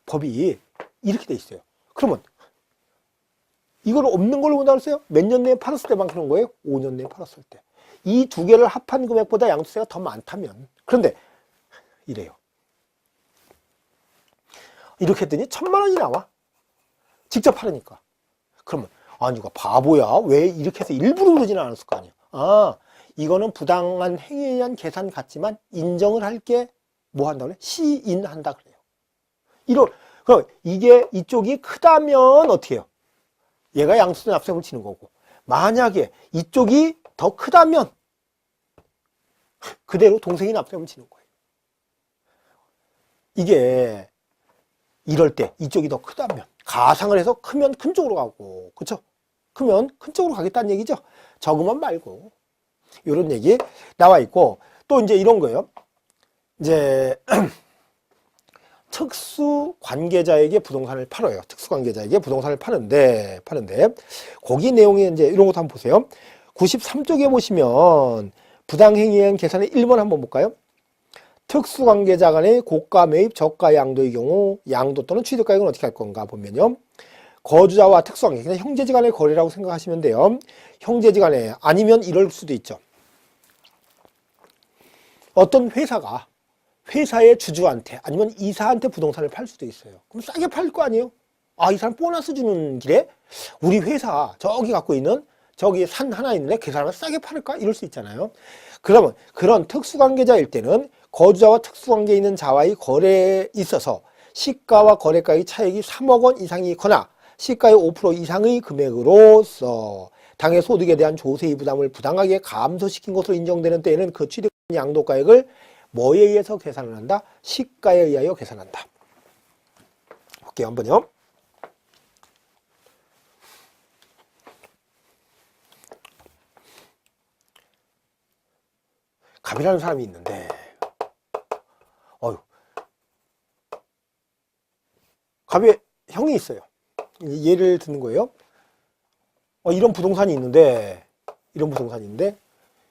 법이 이렇게 돼 있어요. 그러면 이걸 없는 걸로 본다고 했어요? 몇 년 내에 팔았을 때만 그런 거예요? 5년 내에 팔았을 때. 이 두 개를 합한 금액보다 양도세가 더 많다면. 그런데 이래요. 이렇게 했더니 1,000만 원이 나와. 직접 팔으니까. 그러면 아니 이거 바보야. 왜 이렇게 해서 일부러 그러지는 않았을 거 아니야. 이거는 부당한 행위에 의한 계산 같지만 인정을 할게 뭐 한다 그래? 시인한다 그래요. 그럼 이게 이쪽이 크다면 어떻게 해요? 얘가 양수세 납세금을 치는 거고 만약에 이쪽이 더 크다면 그대로 동생이 납세금을 치는 거예요. 이게 이럴 때 이쪽이 더 크다면 가상을 해서 크면 큰 쪽으로 가고 그렇죠? 크면 큰 쪽으로 가겠다는 얘기죠. 적으면 말고 이런 얘기 나와 있고 또 이제 이런 거예요. 이제 특수관계자에게 부동산을 팔아요. 특수관계자에게 부동산을 파는데 거기 내용이 이제 이런 것도 한번 보세요. 93쪽에 보시면 부당행위에 의한 계산의 1번 한번 볼까요? 특수관계자 간의 고가 매입, 저가 양도의 경우 양도 또는 취득가액은 어떻게 할 건가 보면요. 거주자와 특수관계, 그냥 형제지간의 거래라고 생각하시면 돼요. 형제지간에 아니면 이럴 수도 있죠. 어떤 회사가 회사의 주주한테 아니면 이사한테 부동산을 팔 수도 있어요. 그럼 싸게 팔 거 아니에요? 이 사람 보너스 주는 길에 우리 회사 저기 갖고 있는 저기 산 하나 있는데 그 사람을 싸게 팔을까? 이럴 수 있잖아요. 그러면 그런 특수관계자일 때는 거주자와 특수관계에 있는 자와의 거래에 있어서 시가와 거래가의 차익이 3억 원 이상이 있거나 시가의 5% 이상의 금액으로서 당해 소득에 대한 조세의 부담을 부당하게 감소시킨 것으로 인정되는 때에는 그 취득 양도가액을 뭐에 의해서 계산을 한다? 시가에 의하여 계산한다. 볼게요. 한번요. 갑이라는 사람이 있는데 갑의 형이 있어요. 예를 드는 거예요. 이런 부동산이 있는데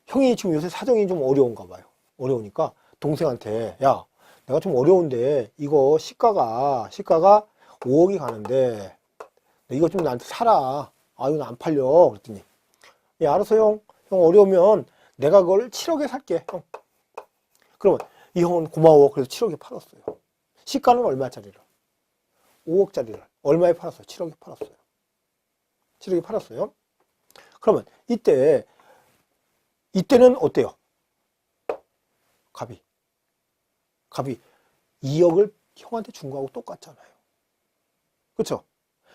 형이 지금 요새 사정이 좀 어려운가 봐요. 어려우니까 동생한테 야 내가 좀 어려운데 이거 시가가 5억이 가는데 이거 좀 나한테 사라. 이건 안 팔려. 그랬더니 야 알았어 형 어려우면 내가 그걸 7억에 살게 형. 그러면 이 형은 고마워. 그래서 7억에 팔았어요. 시가는 얼마짜리를? 5억짜리를 얼마에 팔았어요? 7억에 팔았어요. 7억에 팔았어요. 그러면 이때는 어때요? 갑이 2억을 형한테 준 거하고 똑같잖아요. 그렇죠?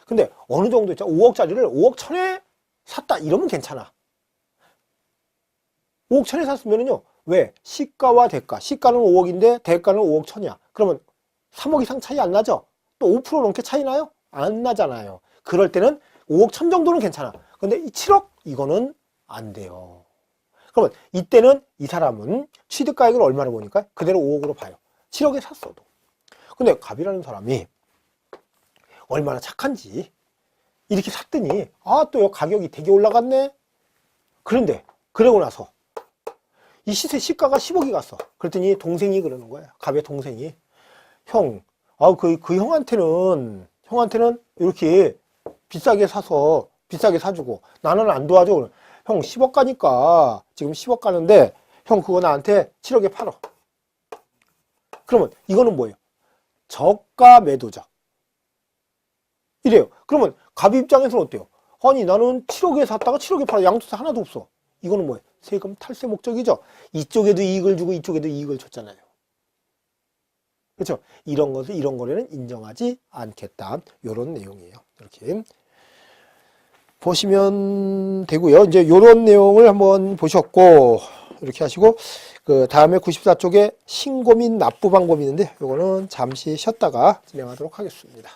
근데 어느 정도 있죠? 5억짜리를 5억 1천에 샀다 이러면 괜찮아. 5억 1천에 샀으면은요. 왜? 시가와 대가. 시가는 5억인데 대가는 5억 1천이야. 그러면 3억 이상 차이 안 나죠? 또 5% 넘게 차이 나요? 안 나잖아요. 그럴 때는 5억 1천 정도는 괜찮아. 근데 이 7억 이거는 안 돼요. 그러면 이때는 이 사람은 취득가액을 얼마로 보니까 그대로 5억으로 봐요. 7억에 샀어도. 근데 갑이라는 사람이 얼마나 착한지 이렇게 샀더니 또 가격이 되게 올라갔네. 그런데 그러고 나서 이 시가가 10억이 갔어. 그랬더니 동생이 그러는 거야. 갑의 동생이 형, 그 형한테는 이렇게 비싸게 사서 비싸게 사주고 나는 안 도와줘. 형 10억 가니까 지금 10억 가는데 형 그거 나한테 7억에 팔어. 그러면 이거는 뭐예요? 저가 매도자. 이래요. 그러면 갑 입장에서는 어때요? 아니 나는 7억에 샀다가 7억에 팔아. 양도세 하나도 없어. 이거는 뭐예요? 세금 탈세 목적이죠. 이쪽에도 이익을 주고 이쪽에도 이익을 줬잖아요. 그렇죠? 이런 거래는 인정하지 않겠다. 이런 내용이에요. 이렇게 보시면 되고요. 이제 이런 내용을 한번 보셨고 이렇게 하시고 그 다음에 94쪽에 신고 및 납부 방법이 있는데 이거는 잠시 쉬었다가 진행하도록 하겠습니다.